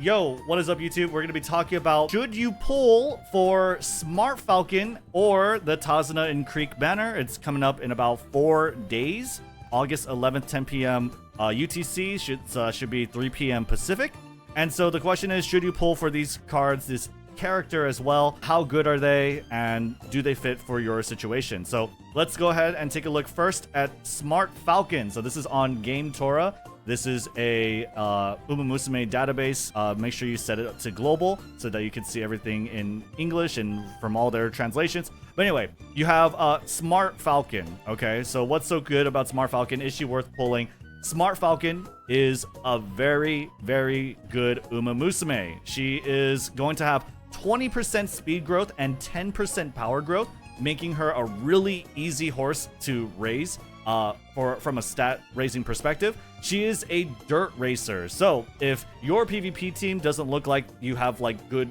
Yo, what is up YouTube? We're going to be talking about should you pull for Smart Falcon or the Tazuna and Creek banner. It's coming up in about 4 days. August 11th, 10 p.m. UTC should be 3 p.m. Pacific. And so the question is, should you pull for these cards, this character as well? How good are they and do they fit for your situation? So let's go ahead and take a look first at Smart Falcon. So this is on Game Tora. This is a umamusume database. Make sure you set it up to global so that you can see everything in English and from all their translations. But anyway, you have Smart Falcon. Okay, so what's so good about Smart Falcon? Is she worth pulling? Smart Falcon is a very, very good umamusume. She is going to have 20% speed growth and 10% power growth, making her a really easy horse to raise from a stat raising perspective. She is a dirt racer. So if your PvP team doesn't look like you have good,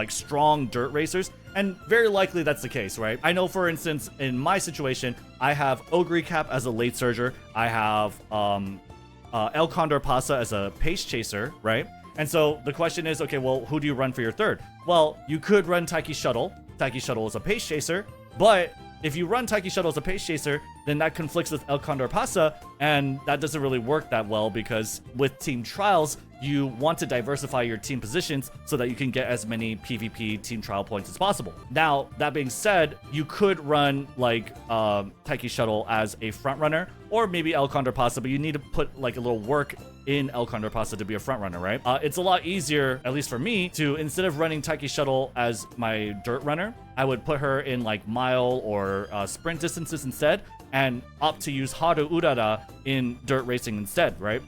strong dirt racers, and very likely that's the case, right? I know, for instance, in my situation, I have Ogre Cap as a late surger. I have El Condor Pasa as a pace chaser, right? And so the question is, okay, well, who do you run for your third? Well, you could run Taiki Shuttle. Taiki Shuttle is a pace chaser, but if you run Taiki Shuttle as a pace chaser, then that conflicts with El Condor Pasa, and that doesn't really work that well because with team trials, you want to diversify your team positions so that you can get as many PvP team trial points as possible. Now, that being said, you could run Taiki Shuttle as a front runner, or maybe El Condor Pasa, but you need to put a little work in El Condor Pasa to be a front runner, right? It's a lot easier, at least for me, to instead of running Taiki Shuttle as my dirt runner, I would put her in mile or sprint distances instead, and opt to use Haru Urara in dirt racing instead, right?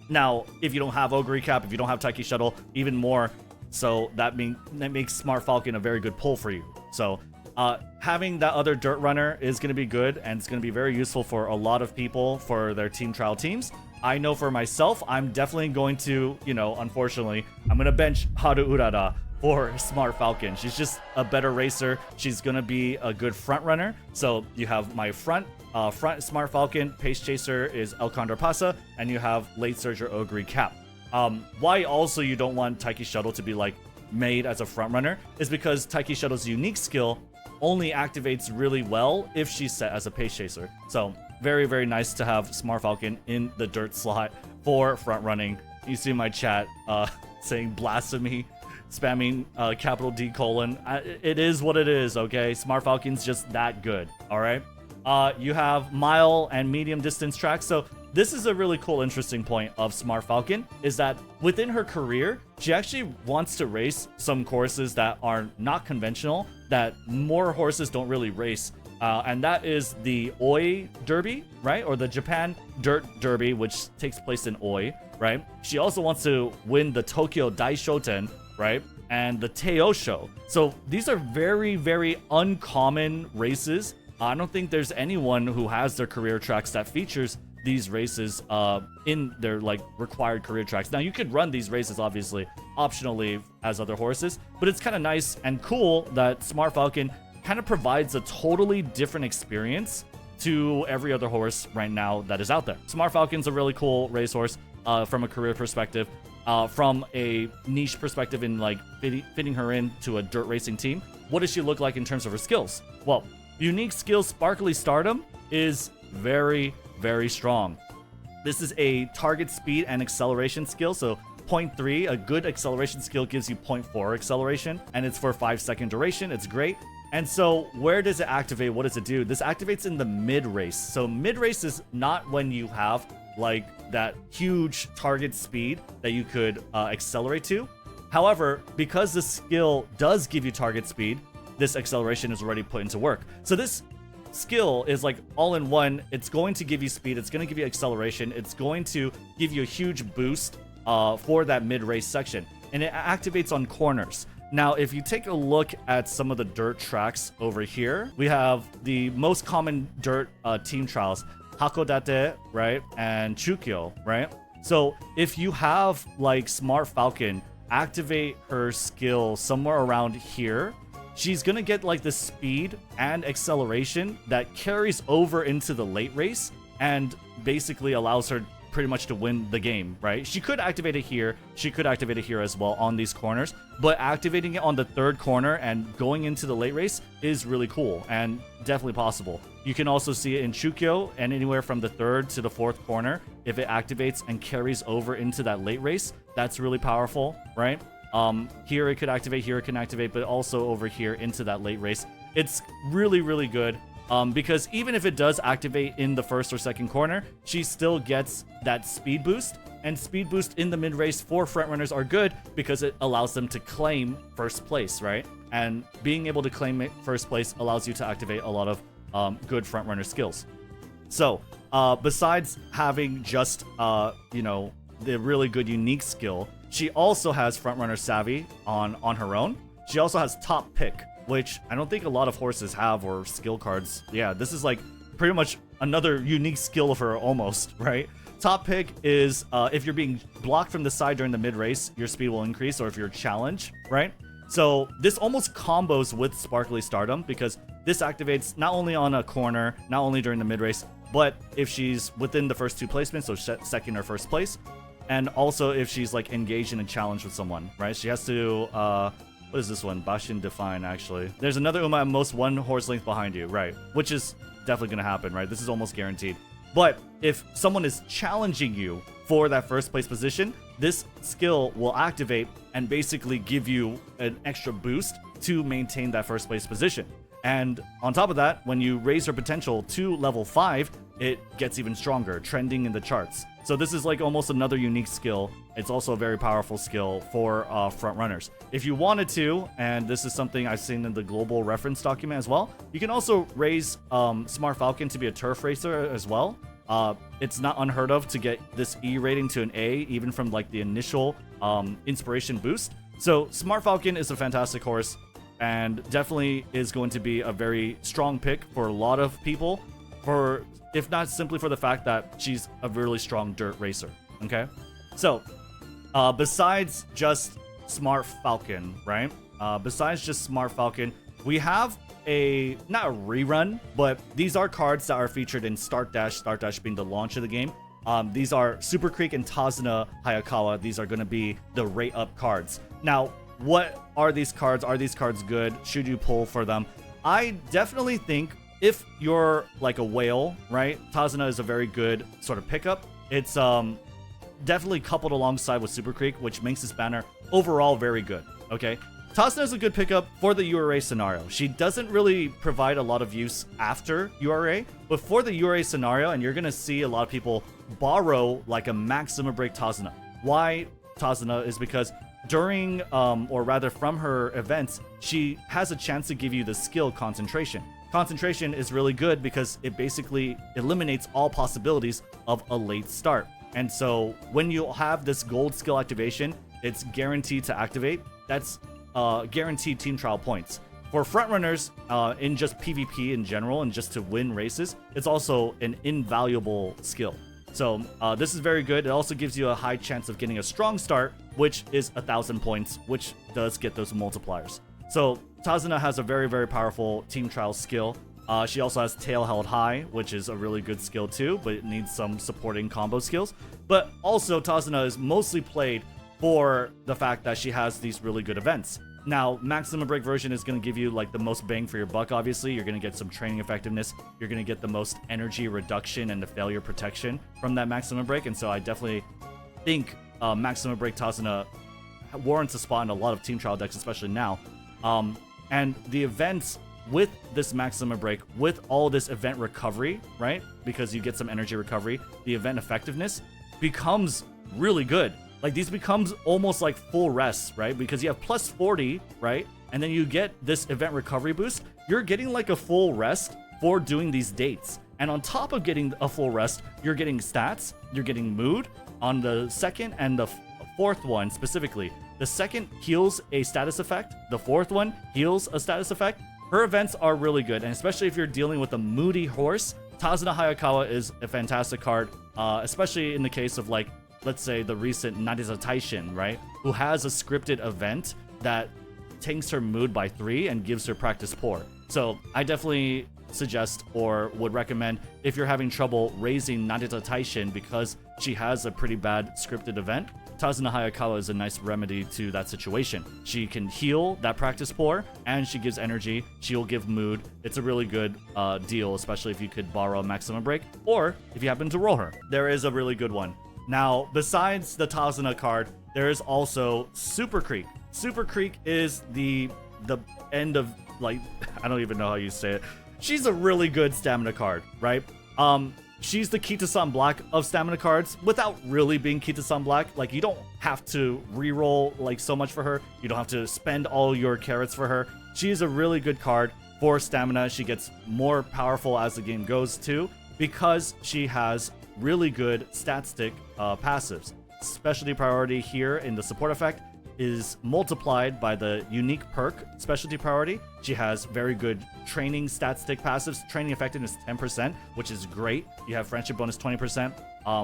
Now, if you don't have Ogre Cap, if you don't have Taiki Shuttle, even more, so that makes Smart Falcon a very good pull for you. So having that other dirt runner is going to be good, and it's going to be very useful for a lot of people for their team trial teams. I know for myself, I'm definitely going to, unfortunately, I'm going to bench Haru Urara for Smart Falcon. She's just a better racer. She's going to be a good front runner. So you have my front Smart Falcon, pace chaser is El Condor Pasa, and you have late surger Ogre Cap. Why also you don't want Taiki Shuttle to be made as a front runner is because Taiki Shuttle's unique skill only activates really well if she's set as a pace chaser. So very, very nice to have Smart Falcon in the dirt slot for front running. You see my chat saying blasphemy, spamming capital D colon. It is what it is, okay? Smart Falcon's just that good, all right? You have mile and medium distance tracks. So this is a really cool, interesting point of Smart Falcon, is that within her career, she actually wants to race some courses that are not conventional, that more horses don't really race. And that is the Oi Derby, right? Or the Japan Dirt Derby, which takes place in Oi, right? She also wants to win the Tokyo Daishoten, right? And the Teo Show. So these are very, very uncommon races. I don't think there's anyone who has their career tracks that features these races in their required career tracks. Now, you could run these races obviously optionally as other horses, but it's kind of nice and cool that Smart Falcon kind of provides a totally different experience to every other horse right now that is out there. Smart Falcon's a really cool racehorse from a career perspective. From a niche perspective in fitting her into a dirt racing team, what does she look like in terms of her skills? Well, unique skill Sparkly Stardom is very, very strong. This is a target speed and acceleration skill. So 0.3, a good acceleration skill gives you 0.4 acceleration, and it's for 5-second duration. It's great. And so where does it activate? What does it do? This activates in the mid race. So mid race is not when you have that huge target speed that you could accelerate to. However, because the skill does give you target speed, this acceleration is already put into work. So this skill is all in one. It's going to give you speed. It's going to give you acceleration. It's going to give you a huge boost for that mid-race section. And it activates on corners. Now, if you take a look at some of the dirt tracks over here, we have the most common dirt team trials, Hakodate, right? And Chukyo, right? So if you have Smart Falcon activate her skill somewhere around here, she's gonna get the speed and acceleration that carries over into the late race and basically allows her pretty much to win the game, right? She could activate it here. She could activate it here as well on these corners, but activating it on the third corner and going into the late race is really cool and definitely possible. You can also see it in Chukyo and anywhere from the third to the fourth corner. If it activates and carries over into that late race, that's really powerful, right? Here it could activate, here it can activate, but also over here into that late race. It's really, really good. Because even if it does activate in the first or second corner, she still gets that speed boost. And speed boost in the mid-race for frontrunners are good because it allows them to claim first place, right? And being able to claim first place allows you to activate a lot of good frontrunner skills. So, besides having just, the really good unique skill, she also has frontrunner savvy on her own. She also has top pick, which I don't think a lot of horses have, or skill cards. Yeah, this is like pretty much another unique skill of her almost, right? Top pick is if you're being blocked from the side during the mid-race, your speed will increase, or if you're challenged, right? So this almost combos with Sparkly Stardom because this activates not only on a corner, not only during the mid-race, but if she's within the first two placements, so second or first place, and also if she's like engaged in a challenge with someone, right? She has to... what is this one? Bashin Define, actually. There's another Uma at most one horse length behind you, right? Which is definitely going to happen, right? This is almost guaranteed. But if someone is challenging you for that first place position, this skill will activate and basically give you an extra boost to maintain that first place position. And on top of that, when you raise her potential to level 5, it gets even stronger, trending in the charts. So this is like almost another unique skill. It's also a very powerful skill for front runners. If you wanted to, and this is something I've seen in the global reference document as well, you can also raise Smart Falcon to be a turf racer as well. It's not unheard of to get this E rating to an A, even from like the initial inspiration boost. So Smart Falcon is a fantastic horse and definitely is going to be a very strong pick for a lot of people, if not simply for the fact that she's a really strong dirt racer. Okay, so besides just Smart Falcon, right? Besides just Smart Falcon, we have not a rerun, but these are cards that are featured in Start Dash being the launch of the game. These are Super Creek and Tazuna Hayakawa. These are going to be the rate up cards. Now, what are these cards? Are these cards good? Should you pull for them? I definitely think if you're like a whale, right? Tazuna is a very good sort of pickup. It's definitely coupled alongside with Super Creek, which makes this banner overall very good. Okay, Tazuna is a good pickup for the URA scenario. She doesn't really provide a lot of use after URA, but for the URA scenario, and you're gonna see a lot of people borrow like a maximum break Tazuna. Why Tazuna is because during, or rather from her events, she has a chance to give you the skill concentration. Concentration is really good because it basically eliminates all possibilities of a late start. And so when you have this gold skill activation, it's guaranteed to activate. That's guaranteed team trial points. For frontrunners, in just PvP in general and just to win races, it's also an invaluable skill. So this is very good. It also gives you a high chance of getting a strong start, which is 1,000 points, which does get those multipliers. So Tazuna has a very, very powerful team trial skill. She also has Tail Held High, which is a really good skill too, but it needs some supporting combo skills. But also Tazuna is mostly played for the fact that she has these really good events. Now, Maximum Break version is going to give you like the most bang for your buck, obviously. You're going to get some training effectiveness. You're going to get the most energy reduction and the failure protection from that Maximum Break. And so I definitely think Maximum Break Tazuna warrants a spot in a lot of team trial decks, especially now. And the events with this Maximum Break, with all this event recovery, right? Because you get some energy recovery, the event effectiveness becomes really good. Like, these becomes almost like full rest, right? Because you have plus 40, right? And then you get this event recovery boost. You're getting like a full rest for doing these dates. And on top of getting a full rest, you're getting stats, you're getting mood on the second and the fourth one specifically. The second heals a status effect. The fourth one heals a status effect. Her events are really good. And especially if you're dealing with a moody horse, Tazuna Hayakawa is a fantastic card, especially in the case of like, let's say the recent Narita Taishin, right? Who has a scripted event that tanks her mood by 3 and gives her practice poor. So I definitely suggest or would recommend if you're having trouble raising Narita Taishin because she has a pretty bad scripted event, Tazuna Hayakawa is a nice remedy to that situation. She can heal that practice pour, and she gives energy. She'll give mood. It's a really good deal, especially if you could borrow a maximum break, or if you happen to roll her. There is a really good one. Now, besides the Tazuna card, there is also Super Creek. Super Creek is the end of, like, I don't even know how you say it. She's a really good stamina card, right? She's the Kita-san Black of stamina cards without really being Kita-san Black. Like, you don't have to reroll like so much for her. You don't have to spend all your carrots for her. She's a really good card for stamina. She gets more powerful as the game goes too, because she has really good stat stick passives. Specialty priority here in the support effect is multiplied by the unique perk specialty priority. She has very good training stat stick passives. Training effectiveness 10%, which is great. You have friendship bonus 20%,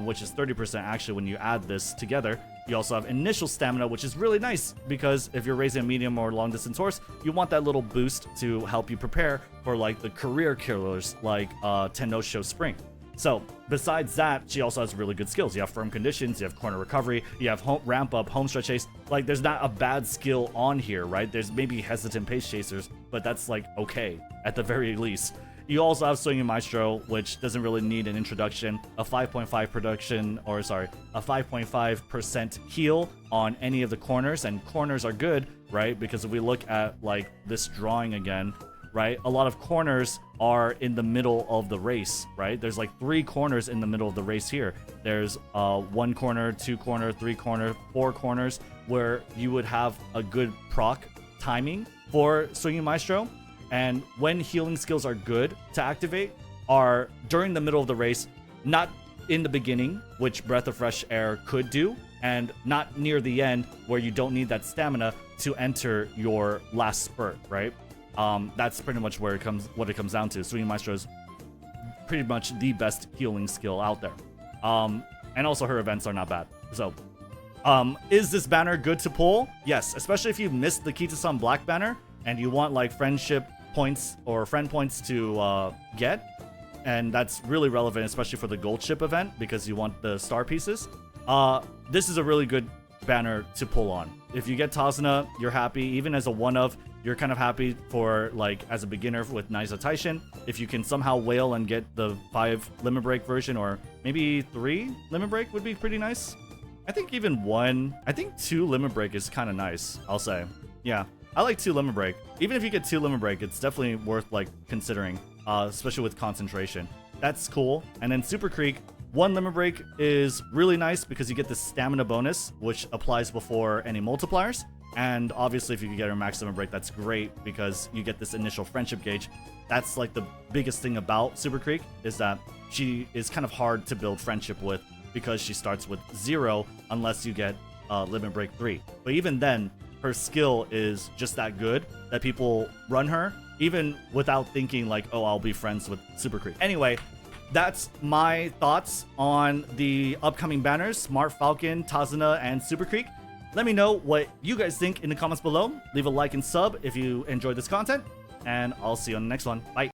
which is 30% actually when you add this together. You also have initial stamina, which is really nice because if you're raising a medium or long distance horse, you want that little boost to help you prepare for like the career killers like Tennosho Spring. So besides that, she also has really good skills. You have firm conditions, you have corner recovery, you have ramp up, home stretch chase. Like, there's not a bad skill on here, right? There's maybe hesitant pace chasers, but that's like okay at the very least. You also have Swinging Maestro, which doesn't really need an introduction. A 5.5% heal on any of the corners, and corners are good, right? Because if we look at like this drawing again, right? A lot of corners are in the middle of the race, right? There's like 3 corners in the middle of the race here. There's 1 corner, 2 corner, 3 corner, 4 corners where you would have a good proc timing for Swinging Maestro. And when healing skills are good to activate are during the middle of the race, not in the beginning, which Breath of Fresh Air could do, and not near the end where you don't need that stamina to enter your last spurt, right? That's pretty much what it comes down to. Swinging Maestro is pretty much the best healing skill out there. And also her events are not bad. So, is this banner good to pull? Yes, especially if you missed the Kita-san Black banner and you want like friendship points or friend points to get. And that's really relevant, especially for the gold ship event because you want the star pieces. This is a really good banner to pull on. If you get Tazuna, you're happy. Even as a one-of, you're kind of happy for, like, as a beginner with Naiza Taishin. If you can somehow whale and get the 5 limit break version, or maybe 3 limit break would be pretty nice. I think even 1, I think 2 limit break is kind of nice, I'll say. Yeah, I like 2 limit break. Even if you get 2 limit break, it's definitely worth, like, considering, especially with concentration. That's cool. And then Super Creek, 1 limit break is really nice because you get the stamina bonus, which applies before any multipliers. And obviously, if you can get her maximum break, that's great because you get this initial friendship gauge. That's like the biggest thing about Super Creek is that she is kind of hard to build friendship with because she starts with 0 unless you get limit break 3. But even then, her skill is just that good that people run her even without thinking like, oh, I'll be friends with Super Creek. Anyway, that's my thoughts on the upcoming banners, Smart Falcon, Tazuna, and Super Creek. Let me know what you guys think in the comments below. Leave a like and sub if you enjoyed this content, and I'll see you on the next one. Bye.